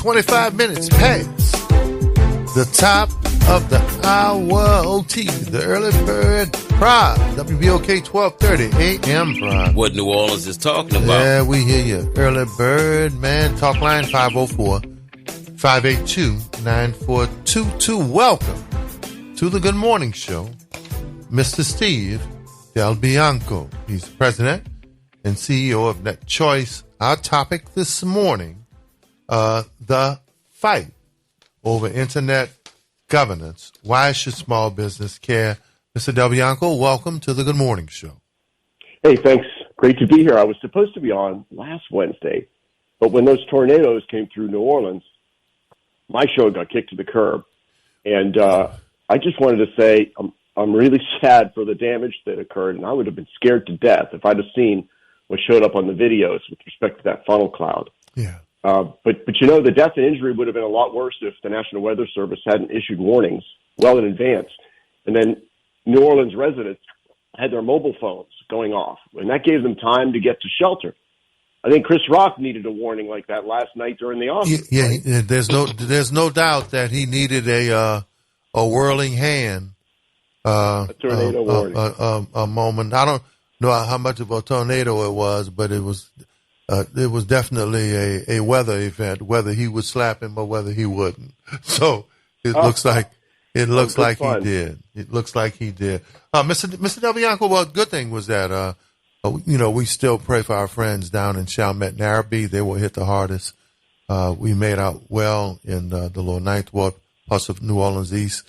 25 minutes past the top of the hour. OT, the early bird prime. WBOK 1230 AM prime. What New Orleans is talking about. Yeah, we hear you. Early bird, man. Talk line 504-582-9422. Welcome to the Good Morning Show. Mr. Steve DelBianco. He's president and CEO of NetChoice. Our topic this morning, the fight over internet governance. Why should small business care? Mr. DelBianco, welcome to the Good Morning Show. Hey, thanks. Great to be here. I was supposed to be on last Wednesday, but when those tornadoes came through New Orleans, my show got kicked to the curb. And I just wanted to say I'm really sad for the damage that occurred, and I would have been scared to death if I'd have seen what showed up on the videos with respect to that funnel cloud. Yeah. But you know, the death and injury would have been a lot worse if the National Weather Service hadn't issued warnings well in advance. And then New Orleans residents had their mobile phones going off, and that gave them time to get to shelter. I think Chris Rock needed a warning like that last night during the Oscars. Yeah, right? There's no doubt that he needed a whirling hand, a tornado warning, a moment. I don't know how much of a tornado it was, but it was definitely a weather event, whether he would slap him or whether he wouldn't. So it looks like he did. It looks like he did. Mr. DelBianco, well, good thing was that we still pray for our friends down in Chalmette and Arabi. They were hit the hardest. We made out well in the lower Ninth Ward, plus of New Orleans East.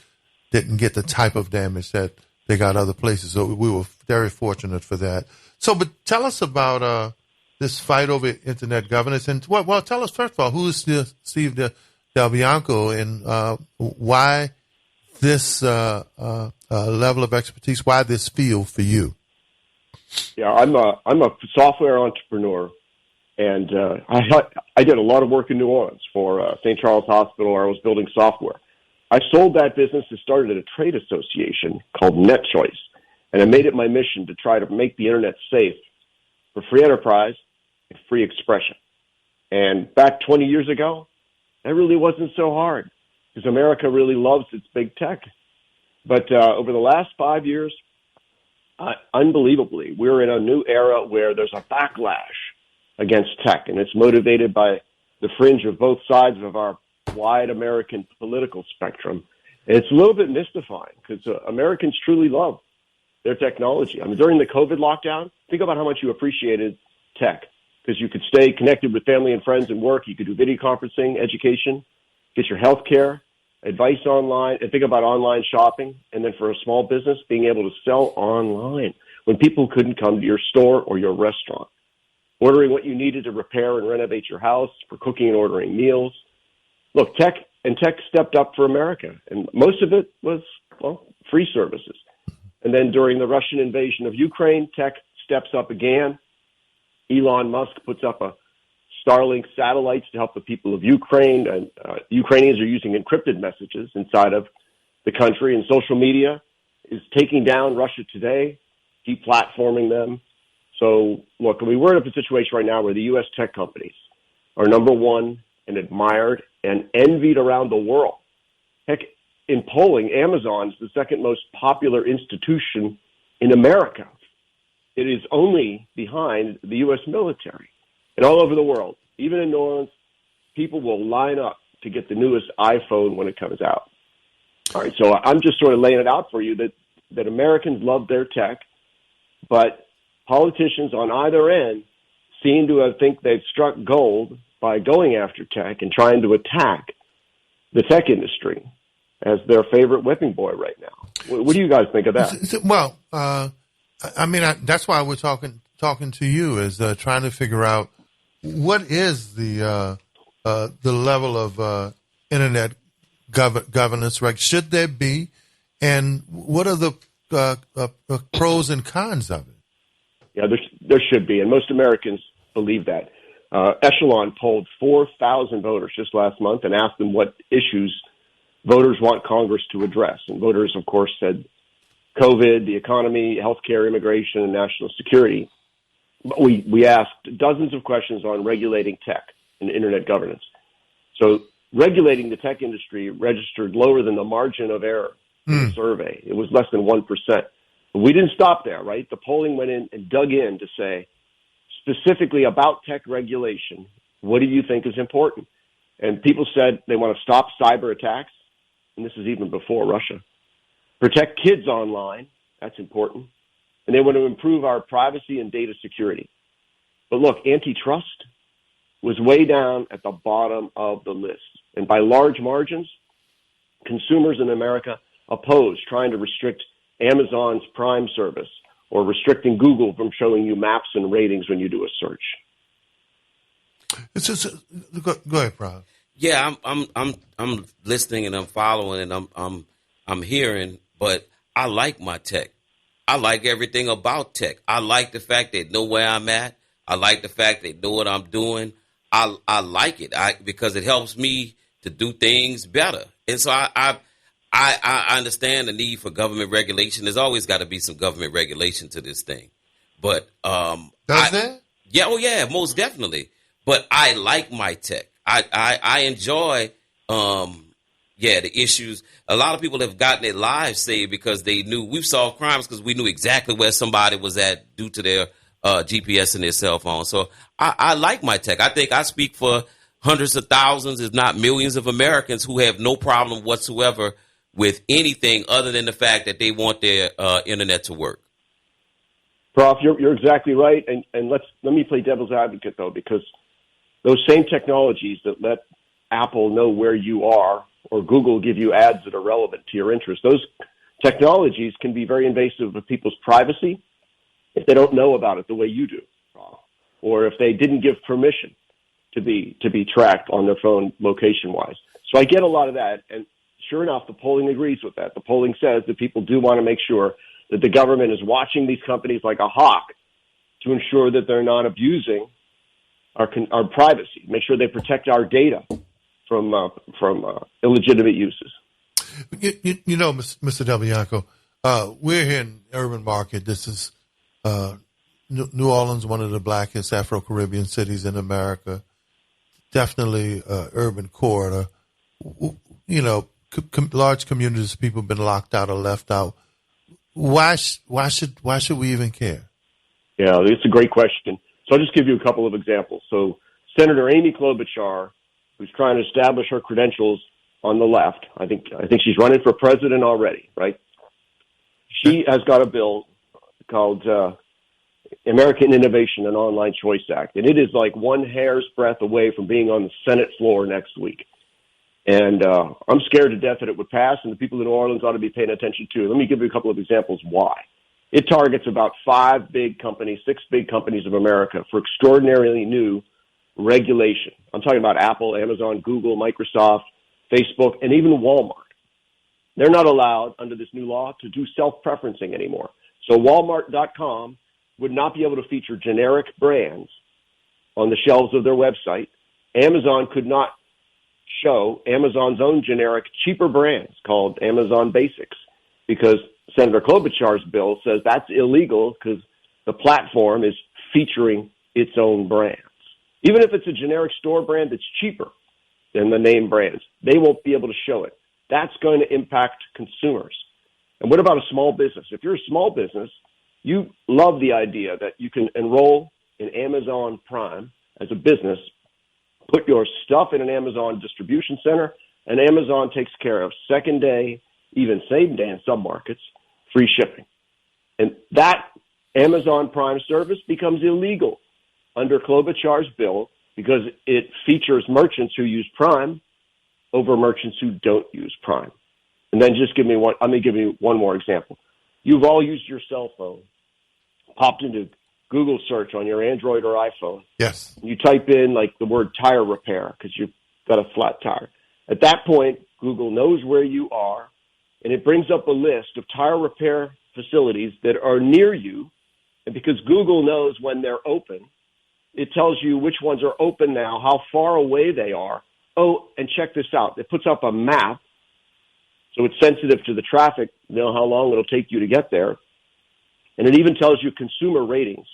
Didn't get the type of damage that they got other places. So we were very fortunate for that. So, but tell us about this fight over internet governance. And, well, tell us, first of all, who is Steve DelBianco and why this level of expertise, why this field for you? Yeah, I'm a software entrepreneur, and I did a lot of work in New Orleans for St. Charles Hospital, where I was building software. I sold that business and started a trade association called NetChoice, and I made it my mission to try to make the internet safe for free enterprise and free expression. And back 20 years ago, that really wasn't so hard because America really loves its big tech. But over the last 5 years, unbelievably, we're in a new era where there's a backlash against tech, and it's motivated by the fringe of both sides of our wide American political spectrum. And it's a little bit mystifying because Americans truly love their technology. I mean, during the COVID lockdown, think about how much you appreciated tech because you could stay connected with family and friends and work. You could do video conferencing, education, get your health care, advice online, and think about online shopping. And then for a small business, being able to sell online when people couldn't come to your store or your restaurant, ordering what you needed to repair and renovate your house, for cooking and ordering meals. Look, tech stepped up for America, and most of it was, free services. And then during the Russian invasion of Ukraine, tech steps up again. Elon Musk puts up a Starlink satellites to help the people of Ukraine, and Ukrainians are using encrypted messages inside of the country, and social media is taking down Russia Today, deplatforming them. So, look, we're in a situation right now where the U.S. tech companies are number one and admired and envied around the world. Heck, in polling, Amazon is the second most popular institution in America. It is only behind the U.S. military. And all over the world, even in New Orleans, people will line up to get the newest iPhone when it comes out. All right, so I'm just sort of laying it out for you that Americans love their tech, but politicians on either end seem to think they've struck gold by going after tech and trying to attack the tech industry as their favorite whipping boy right now. What do you guys think of that? Well, that's why we're talking to you, is trying to figure out what is the level of internet governance, right? Should there be, and what are the pros and cons of it? Yeah, there should be, and most Americans believe that. Echelon polled 4,000 voters just last month and asked them what issues voters want Congress to address. And voters, of course, said COVID, the economy, healthcare, immigration, and national security. But we asked dozens of questions on regulating tech and internet governance. So regulating the tech industry registered lower than the margin of error in the survey. It was less than 1%. But we didn't stop there, right? The polling went in and dug in to say, specifically about tech regulation, what do you think is important? And people said they want to stop cyber attacks, and this is even before Russia. Protect kids online, that's important. And they want to improve our privacy and data security. But look, antitrust was way down at the bottom of the list. And by large margins, consumers in America opposed trying to restrict Amazon's Prime service or restricting Google from showing you maps and ratings when you do a search. It's just, go ahead, Brian. Yeah, I'm listening and I'm following and I'm hearing, but I like my tech. I like everything about tech. I like the fact they know where I'm at. I like the fact they know what I'm doing. I like it because it helps me to do things better. And so I understand the need for government regulation. There's always got to be some government regulation to this thing. But does there? Yeah, oh yeah, most definitely. But I like my tech. I enjoy the issues. A lot of people have gotten their lives saved because they knew we've solved crimes because we knew exactly where somebody was at due to their GPS and their cell phone. So I like my tech. I think I speak for hundreds of thousands, if not millions of Americans who have no problem whatsoever with anything other than the fact that they want their internet to work. Prof, you're exactly right. And let me play devil's advocate, though, because those same technologies that let Apple know where you are or Google give you ads that are relevant to your interests, those technologies can be very invasive of people's privacy if they don't know about it the way you do, or if they didn't give permission to be tracked on their phone location-wise. So I get a lot of that, and sure enough, the polling agrees with that. The polling says that people do want to make sure that the government is watching these companies like a hawk to ensure that they're not abusing our privacy, make sure they protect our data from illegitimate uses. You know, Mr. DelBianco, we're here in urban market. This is New Orleans, one of the blackest Afro-Caribbean cities in America. Definitely urban corridor. You know, large communities, people have been locked out or left out. Why should we even care? Yeah, it's a great question. So I'll just give you a couple of examples. So Senator Amy Klobuchar, who's trying to establish her credentials on the left, I think she's running for president already, right? She has got a bill called American Innovation and Online Choice Act, and it is like one hair's breadth away from being on the Senate floor next week. And I'm scared to death that it would pass, and the people in New Orleans ought to be paying attention to it. Let me give you a couple of examples why. It targets about 6 big companies of America for extraordinarily new regulation. I'm talking about Apple, Amazon, Google, Microsoft, Facebook, and even Walmart. They're not allowed under this new law to do self-preferencing anymore. So Walmart.com would not be able to feature generic brands on the shelves of their website. Amazon could not show Amazon's own generic, cheaper brands called Amazon Basics because Senator Klobuchar's bill says that's illegal because the platform is featuring its own brands. Even if it's a generic store brand that's cheaper than the name brands, they won't be able to show it. That's going to impact consumers. And what about a small business? If you're a small business, you love the idea that you can enroll in Amazon Prime as a business, put your stuff in an Amazon distribution center, and Amazon takes care of second day, even same day in some markets, free shipping. And that Amazon Prime service becomes illegal under Klobuchar's bill because it features merchants who use Prime over merchants who don't use Prime. And then let me give you one more example. You've all used your cell phone, popped into Google search on your Android or iPhone. Yes. You type in like the word tire repair because you've got a flat tire. At that point, Google knows where you are, and it brings up a list of tire repair facilities that are near you. And because Google knows when they're open, it tells you which ones are open now, how far away they are. Oh, and check this out. It puts up a map, so it's sensitive to the traffic, how long it'll take you to get there. And it even tells you consumer ratings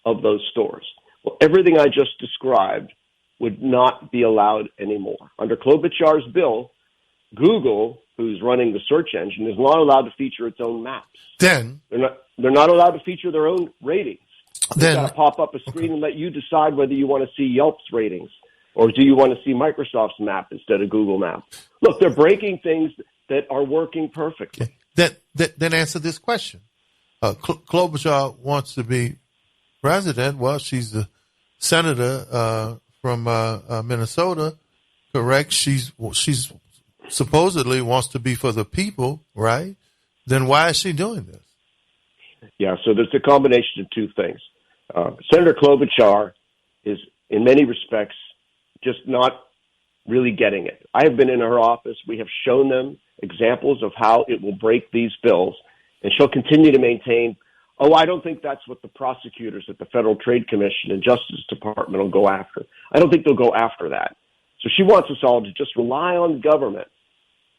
of those stores. Well, everything I just described would not be allowed anymore. Under Klobuchar's bill, Google, who's running the search engine, is not allowed to feature its own maps. Then they're not allowed to feature their own ratings. They've got to pop up a screen and let you decide whether you want to see Yelp's ratings or do you want to see Microsoft's map instead of Google Maps. Look, they're breaking things that are working perfectly. Then answer this question. Klobuchar wants to be president. Well, she's the senator from Minnesota, correct? She's supposedly wants to be for the people, right? Then why is she doing this? Yeah, so there's a combination of two things. Senator Klobuchar is, in many respects, just not really getting it. I have been in her office. We have shown them examples of how it will break these bills, and she'll continue to maintain, I don't think that's what the prosecutors at the Federal Trade Commission and Justice Department will go after. I don't think they'll go after that. So she wants us all to just rely on the government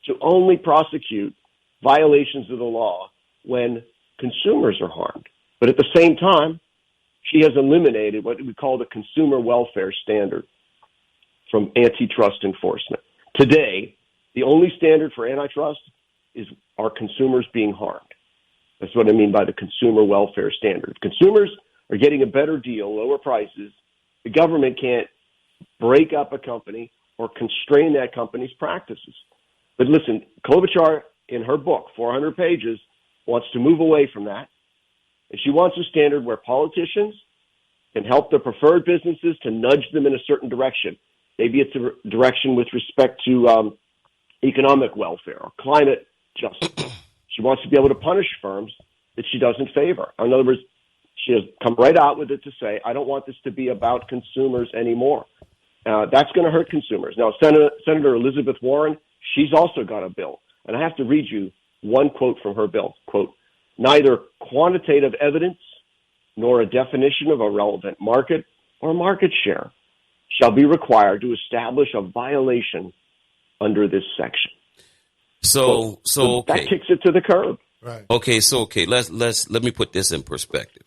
to only prosecute violations of the law when consumers are harmed. But at the same time, she has eliminated what we call the consumer welfare standard from antitrust enforcement. Today, the only standard for antitrust is are consumers being harmed. That's what I mean by the consumer welfare standard. If consumers are getting a better deal, lower prices, the government can't break up a company or constrain that company's practices. But listen, Klobuchar, in her book, 400 pages, wants to move away from that. And she wants a standard where politicians can help their preferred businesses to nudge them in a certain direction. Maybe it's a direction with respect to economic welfare or climate justice. She wants to be able to punish firms that she doesn't favor. In other words, she has come right out with it to say, I don't want this to be about consumers anymore. That's going to hurt consumers. Now, Senator Elizabeth Warren, she's also got a bill. And I have to read you one quote from her bill. Quote, neither quantitative evidence nor a definition of a relevant market or market share shall be required to establish a violation under this section. So okay. That kicks it to the curb. Right. Okay. Let me put this in perspective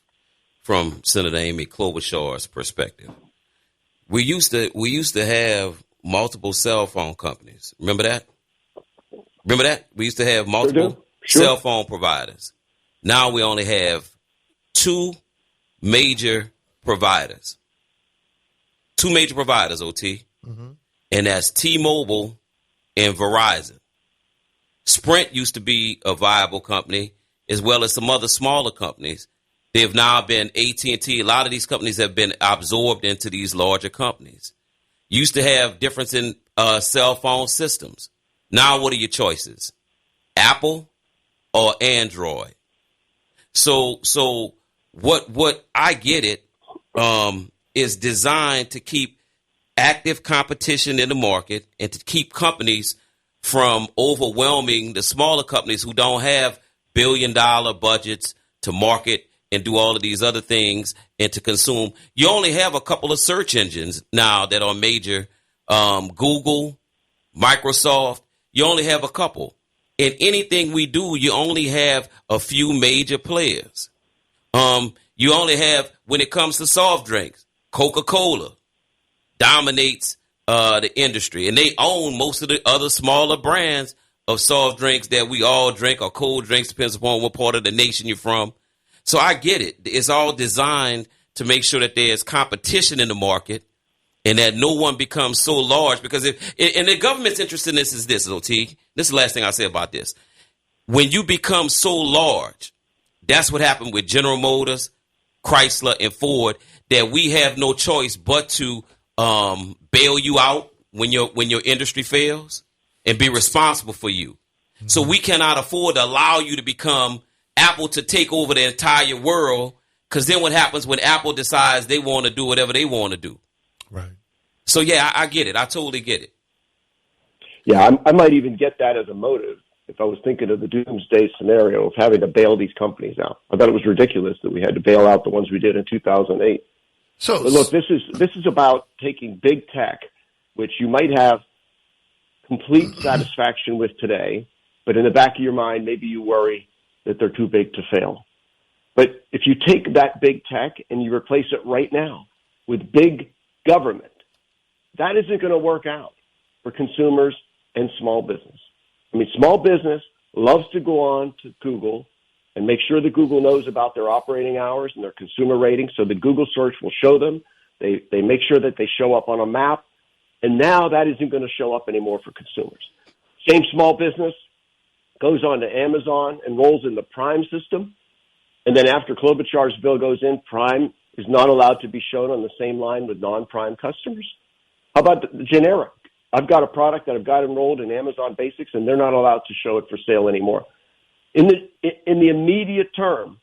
from Senator Amy Klobuchar's perspective. We used to have multiple cell phone companies. Remember that? We used to have multiple cell phone providers. Now we only have two major providers. Two major providers, OT. Mm-hmm. And that's T-Mobile and Verizon. Sprint used to be a viable company, as well as some other smaller companies. They've now been AT&T. A lot of these companies have been absorbed into these larger companies. Used to have difference in cell phone systems. Now what are your choices? Apple or Android? So what I get it is designed to keep active competition in the market and to keep companies from overwhelming the smaller companies who don't have billion-dollar budgets to market and do all of these other things and to consume. You only have a couple of search engines now that are major. Google, Microsoft, you only have a couple. In anything we do, you only have a few major players. You only have, when it comes to soft drinks, Coca-Cola dominates the industry, and they own most of the other smaller brands of soft drinks that we all drink, or cold drinks, depends upon what part of the nation you're from. So I get it. It's all designed to make sure that there's competition in the market and that no one becomes so large. Because and the government's interest in this is this, OT. This is the last thing I'll say about this. When you become so large, that's what happened with General Motors, Chrysler, and Ford, that we have no choice but to bail you out when your industry fails and be responsible for you. Mm-hmm. So we cannot afford to allow you to become Apple to take over the entire world, because then what happens when Apple decides they want to do whatever they want to do? Right. So, yeah, I get it. I totally get it. Yeah, I might even get that as a motive if I was thinking of the doomsday scenario of having to bail these companies out. I thought it was ridiculous that we had to bail out the ones we did in 2008. But look, this is about taking big tech, which you might have complete satisfaction with today, but in the back of your mind, maybe you worry that they're too big to fail. But if you take that big tech and you replace it right now with big government, that isn't going to work out for consumers and small business. I mean, small business loves to go on to Google and make sure that Google knows about their operating hours and their consumer ratings so that Google search will show them. They make sure that they show up on a map. And now that isn't going to show up anymore for consumers. Same small business goes on to Amazon and rolls in the Prime system. And then after Klobuchar's bill goes in, Prime is not allowed to be shown on the same line with non-Prime customers. How about the generic? I've got a product that I've got enrolled in Amazon Basics, and they're not allowed to show it for sale anymore. In the immediate term,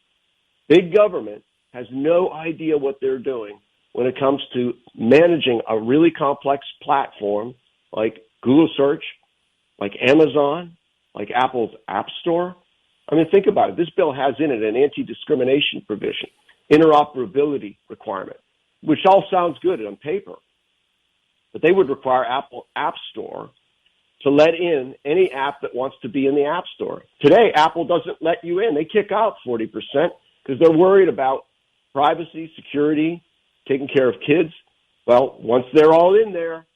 big government has no idea what they're doing when it comes to managing a really complex platform like Google Search, like Amazon, like Apple's App Store. I mean, think about it. This bill has in it an anti-discrimination provision, interoperability requirement, which all sounds good on paper. But they would require Apple App Store to let in any app that wants to be in the App Store. Today, Apple doesn't let you in. They kick out 40% because they're worried about privacy, security, taking care of kids. Well, once they're all in there,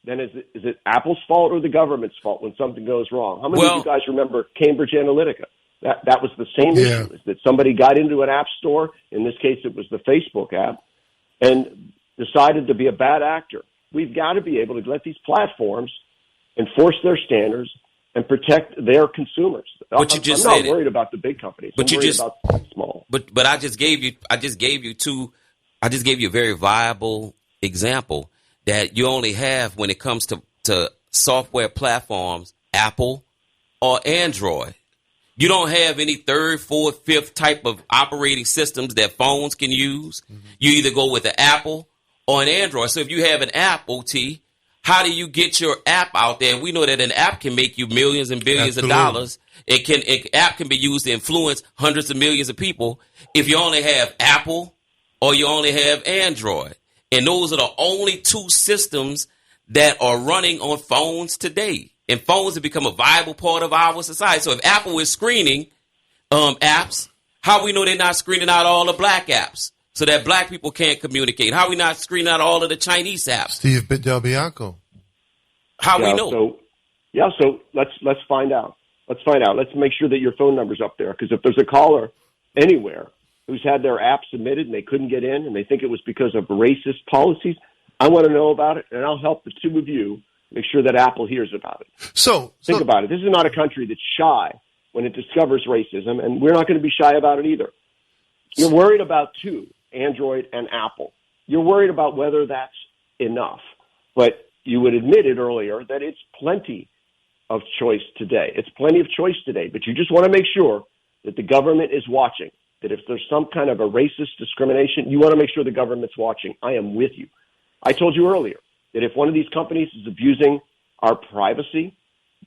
then is it Apple's fault or the government's fault when something goes wrong? How many of you guys remember Cambridge Analytica? That was the same issue, is that somebody got into an app store, in this case it was the Facebook app, and decided to be a bad actor. We've got to be able to let these platforms enforce their standards and protect their consumers. I'm not worried about the big companies. I'm worried about the small. But I just gave you a very viable example that you only have when it comes to software platforms, Apple or Android. You don't have any third, fourth, fifth type of operating systems that phones can use. Mm-hmm. You either go with an Apple or an Android. So if you have an app, OT, how do you get your app out there? And we know that an app can make you millions and billions of dollars. App can be used to influence hundreds of millions of people if you only have Apple or you only have Android. And those are the only two systems that are running on phones today. And phones have become a viable part of our society. So if Apple is screening apps, how we know they're not screening out all the black apps so that black people can't communicate? How we not screening out all of the Chinese apps? Steve DelBianco. How we know? So let's find out. Let's make sure that your phone number's up there, because if there's a caller anywhere who's had their app submitted and they couldn't get in and they think it was because of racist policies, I want to know about it, and I'll help the two of you make sure that Apple hears about it. So think about it. This is not a country that's shy when it discovers racism, and we're not going to be shy about it either. You're worried about two, Android and Apple. You're worried about whether that's enough. But you would admit it earlier that it's plenty of choice today. It's plenty of choice today, but you just want to make sure that the government is watching, that if there's some kind of a racist discrimination, you want to make sure the government's watching. I am with you. I told you earlier that if one of these companies is abusing our privacy,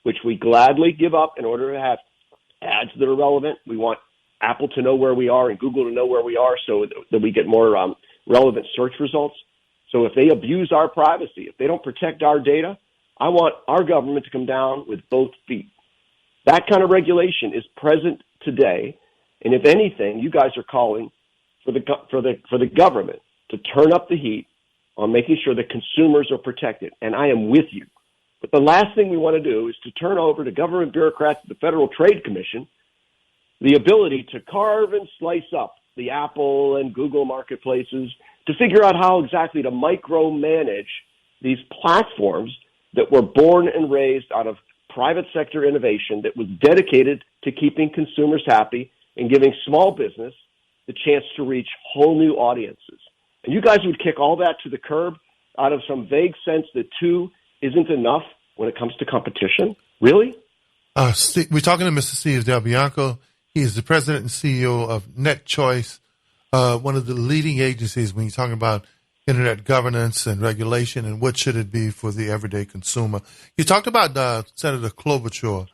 which we gladly give up in order to have ads that are relevant, we want Apple to know where we are and Google to know where we are so that we get more relevant search results. So if they abuse our privacy, if they don't protect our data, I want our government to come down with both feet. That kind of regulation is present today. And if anything, you guys are calling for the government to turn up the heat on making sure that consumers are protected. And I am with you. But the last thing we want to do is to turn over to government bureaucrats at the Federal Trade Commission the ability to carve and slice up the Apple and Google marketplaces to figure out how exactly to micromanage these platforms that were born and raised out of private sector innovation that was dedicated to keeping consumers happy and giving small business the chance to reach whole new audiences. And you guys would kick all that to the curb out of some vague sense that two isn't enough when it comes to competition? Really? We're talking to Mr. Steve DelBianco. He is the president and CEO of NetChoice, one of the leading agencies when you're talking about internet governance and regulation and what should it be for the everyday consumer. You talked about Senator Klobuchar.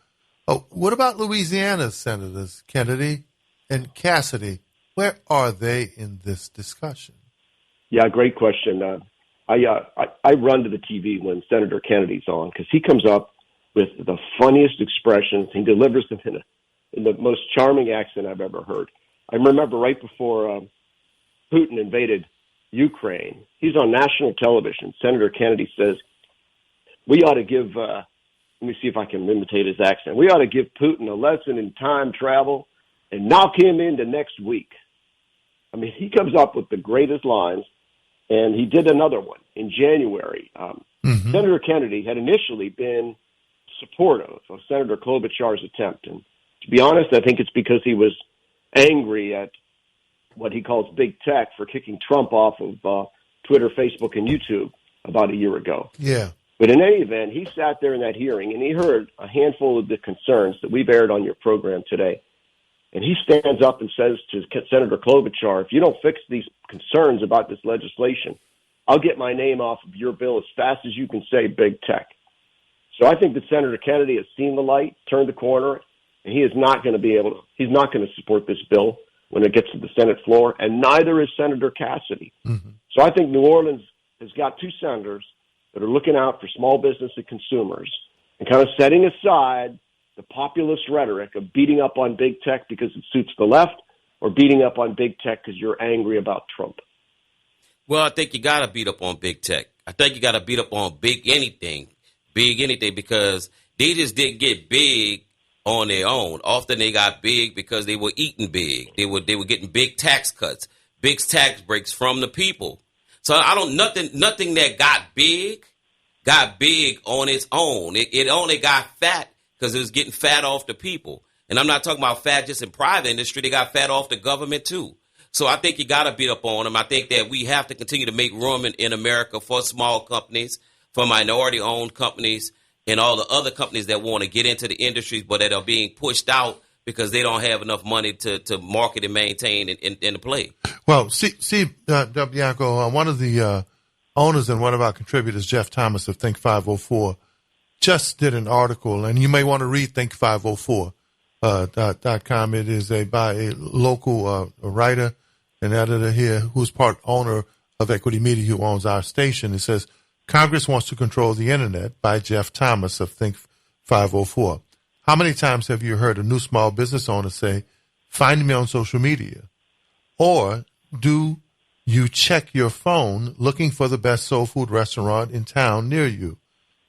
What about Louisiana's senators, Kennedy and Cassidy? Where are they in this discussion? Yeah, great question. I run to the TV when Senator Kennedy's on because he comes up with the funniest expressions. He delivers them in the most charming accent I've ever heard. I remember right before Putin invaded Ukraine. He's on national television. Senator Kennedy says, we ought to give, let me see if I can imitate his accent. We ought to give Putin a lesson in time travel and knock him into next week. I mean, he comes up with the greatest lines, and he did another one in January. Senator Kennedy had initially been supportive of Senator Klobuchar's attempt. And to be honest, I think it's because he was angry at what he calls big tech for kicking Trump off of Twitter, Facebook, and YouTube about a year ago. Yeah. But in any event, he sat there in that hearing, and he heard a handful of the concerns that we've aired on your program today. And he stands up and says to Senator Klobuchar, if you don't fix these concerns about this legislation, I'll get my name off of your bill as fast as you can say big tech. So I think that Senator Kennedy has seen the light, turned the corner, and he is not going to be able to, he's not going to support this bill when it gets to the Senate floor, and neither is Senator Cassidy. So I think New Orleans has got two senators that are looking out for small business and consumers and kind of setting aside the populist rhetoric of beating up on big tech because it suits the left or beating up on big tech because you're angry about Trump. Well, I think you got to beat up on big tech. I think you got to beat up on big anything, because they just didn't get big on their own. Often they got big because they were eating big. They were getting big tax cuts, big tax breaks from the people. So nothing that got big on its own. It only got fat because it was getting fat off the people. And I'm not talking about fat just in private industry. They got fat off the government too. So I think you got to beat up on them. I think that we have to continue to make room in America for small companies, for minority-owned companies, and all the other companies that want to get into the industries but that are being pushed out because they don't have enough money to market and maintain and to play. Well, DelBianco, one of the owners and one of our contributors, Jeff Thomas of Think 504, just did an article, and you may want to read Think504.com. It is by a local writer and editor here who's part owner of Equity Media, who owns our station. It says, Congress wants to control the internet, by Jeff Thomas of Think 504. How many times have you heard a new small business owner say, find me on social media? Or do you check your phone looking for the best soul food restaurant in town near you?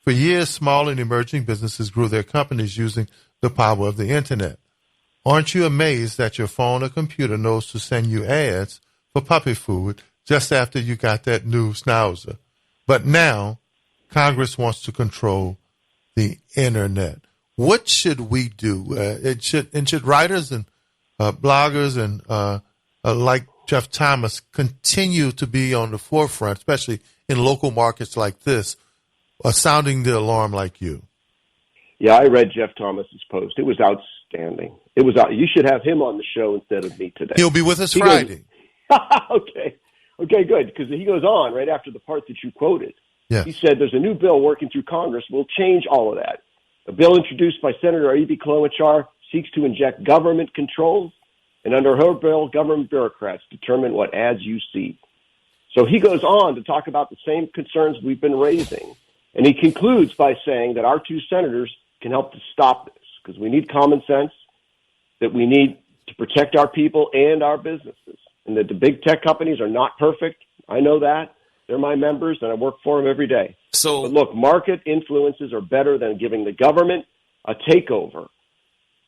For years, small and emerging businesses grew their companies using the power of the internet. Aren't you amazed that your phone or computer knows to send you ads for puppy food just after you got that new schnauzer? But now Congress wants to control the internet. What should we do? Should writers and bloggers and like Jeff Thomas continue to be on the forefront, especially in local markets like this, sounding the alarm like you? Yeah, I read Jeff Thomas's post. It was outstanding. You should have him on the show instead of me today. He'll be with us Friday. Okay, good, because he goes on right after the part that you quoted. Yes. He said there's a new bill working through Congress will change all of that. A bill introduced by Senator E.B. Klobuchar seeks to inject government controls, and under her bill, government bureaucrats determine what ads you see. So he goes on to talk about the same concerns we've been raising, and he concludes by saying that our two senators can help to stop this, because we need common sense, that we need to protect our people and our businesses, and that the big tech companies are not perfect. I know that. They're my members, and I work for them every day. But look, market influences are better than giving the government a takeover.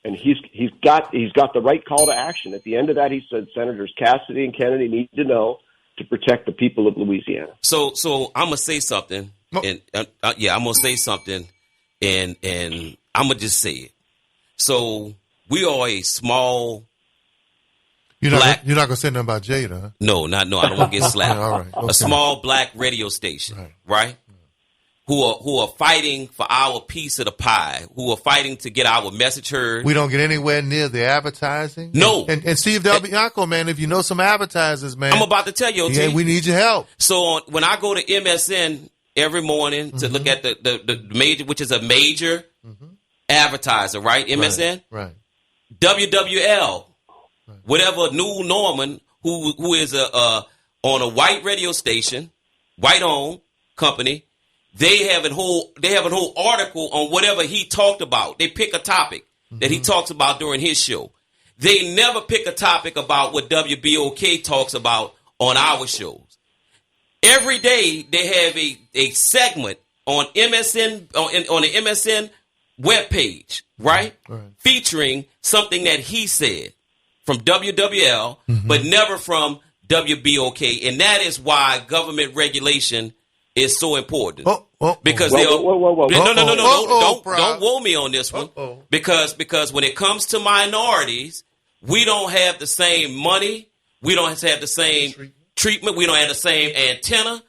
And he's got the right call to action. At the end of that, he said Senators Cassidy and Kennedy need to know to protect the people of Louisiana. So I'm gonna say something, and I'm gonna say something, and I'm gonna just say it. So we are a small. You're not going to say nothing about Jada, huh? No, I don't want to get slapped. All right, okay. A small black radio station, right? Who are fighting for our piece of the pie, who are fighting to get our message heard. We don't get anywhere near the advertising? No. And Steve DelBianco, man, if you know some advertisers, man. I'm about to tell you, yeah, we need your help. So when I go to MSN every morning to look at the major, which is a major advertiser, right? MSN? Right. WWL. Whatever New Norman, who is on a white radio station, white owned company, they have a whole article on whatever he talked about. They pick a topic that he talks about during his show. They never pick a topic about what WBOK talks about on our shows. Every day they have a segment on MSN on the MSN webpage, right? Featuring something that he said from WWL, but never from WBOK, and that is why government regulation is so important. Because don't whoa me on this one. Because when it comes to minorities, we don't have the same money, we don't have the same treatment, we don't have the same antenna,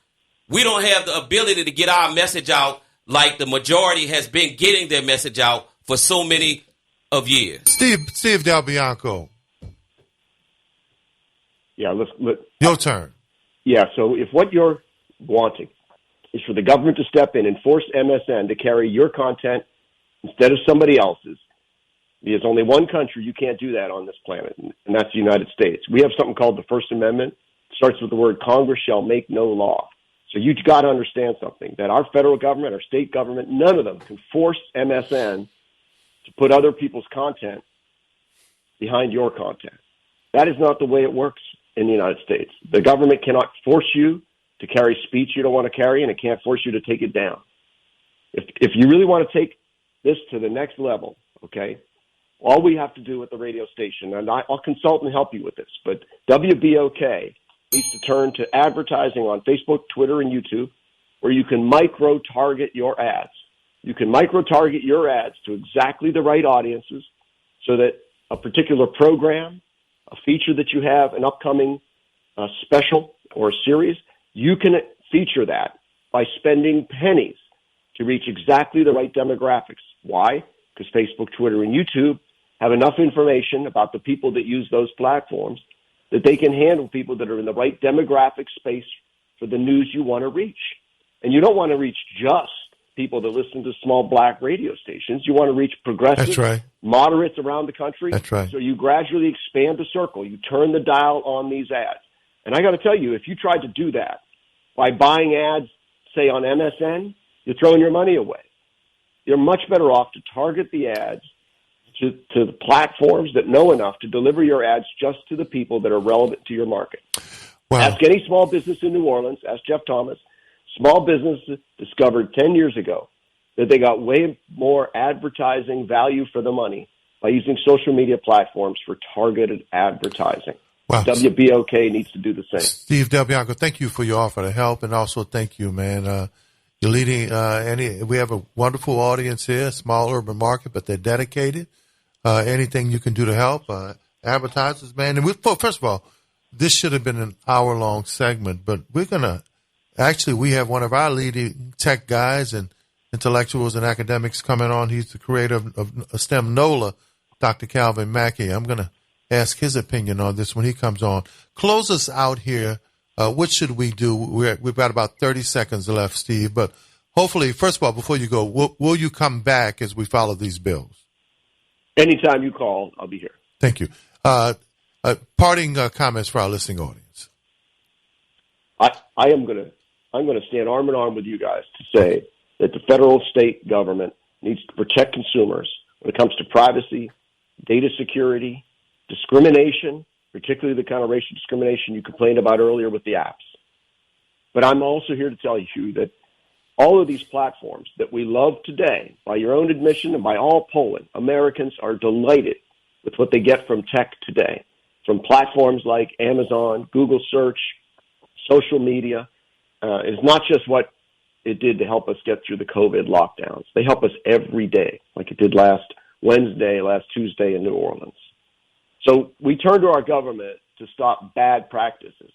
we don't have the ability to get our message out like the majority has been getting their message out for so many of years. Steve DelBianco. Yeah, let's your turn. Yeah, so if what you're wanting is for the government to step in and force MSN to carry your content instead of somebody else's, there's only one country you can't do that on this planet, and that's the United States. We have something called the First Amendment. It starts with the word Congress shall make no law. So you've got to understand something, that our federal government, our state government, none of them can force MSN to put other people's content behind your content. That is not the way it works in the United States. The government cannot force you to carry speech you don't want to carry, and it can't force you to take it down. If you really want to take this to the next level, okay, all we have to do with the radio station, and I'll consult and help you with this, but WBOK needs to turn to advertising on Facebook, Twitter, and YouTube, where you can micro-target your ads. You can micro-target your ads to exactly the right audiences so that a particular program, a feature that you have, an upcoming special or a series, you can feature that by spending pennies to reach exactly the right demographics. Why? Because Facebook, Twitter, and YouTube have enough information about the people that use those platforms that they can handle people that are in the right demographic space for the news you want to reach. And you don't want to reach just people that listen to small black radio stations. You want to reach progressives, moderates around the country. That's right. So you gradually expand the circle. You turn the dial on these ads. And I got to tell you, if you tried to do that by buying ads, say on MSN, you're throwing your money away. You're much better off to target the ads to the platforms that know enough to deliver your ads just to the people that are relevant to your market. Wow. Ask any small business in New Orleans, ask Jeff Thomas. Small businesses discovered 10 years ago that they got way more advertising value for the money by using social media platforms for targeted advertising. Wow. WBOK needs to do the same. Steve DelBianco, thank you for your offer to help, and also thank you, man. You're leading we have a wonderful audience here, small urban market, but they're dedicated. Anything you can do to help advertisers, man. And first of all, this should have been an hour-long segment, but we have one of our leading tech guys and intellectuals and academics coming on. He's the creator of STEM NOLA, Dr. Calvin Mackey. I'm going to ask his opinion on this when he comes on. Close us out here. What should we do? We've got about 30 seconds left, Steve, but hopefully, first of all, before you go, will you come back as we follow these bills? Anytime you call, I'll be here. Thank you. Parting comments for our listening audience. I'm going to stand arm in arm with you guys to say that the federal state government needs to protect consumers when it comes to privacy, data security, discrimination, particularly the kind of racial discrimination you complained about earlier with the apps. But I'm also here to tell you that all of these platforms that we love today, by your own admission and by all polling, Americans are delighted with what they get from tech today, from platforms like Amazon, Google Search, social media. It's not just what it did to help us get through the COVID lockdowns. They help us every day, like it did last Wednesday, last Tuesday in New Orleans. So we turn to our government to stop bad practices.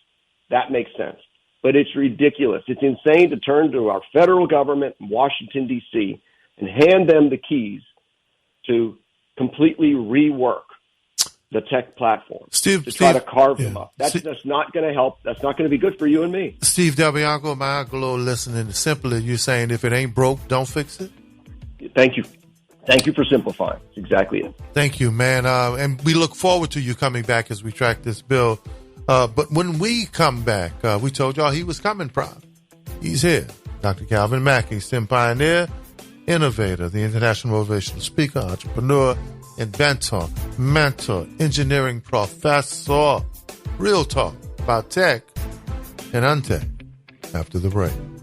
That makes sense. But it's ridiculous. It's insane to turn to our federal government in Washington, D.C., and hand them the keys to completely rework the tech platform, try to carve them up. That's not going to help. That's not going to be good for you and me. Steve DelBianco, my uncle, listening, simply you're saying if it ain't broke, don't fix it? Thank you. Thank you for simplifying. That's exactly it. Thank you, man. And we look forward to you coming back as we track this bill. But when we come back, we told y'all he was coming, Prop. He's here. Dr. Calvin Mackey, STEM pioneer, innovator, the international motivational speaker, entrepreneur, inventor, mentor, engineering professor. Real talk about tech and untech. after the break.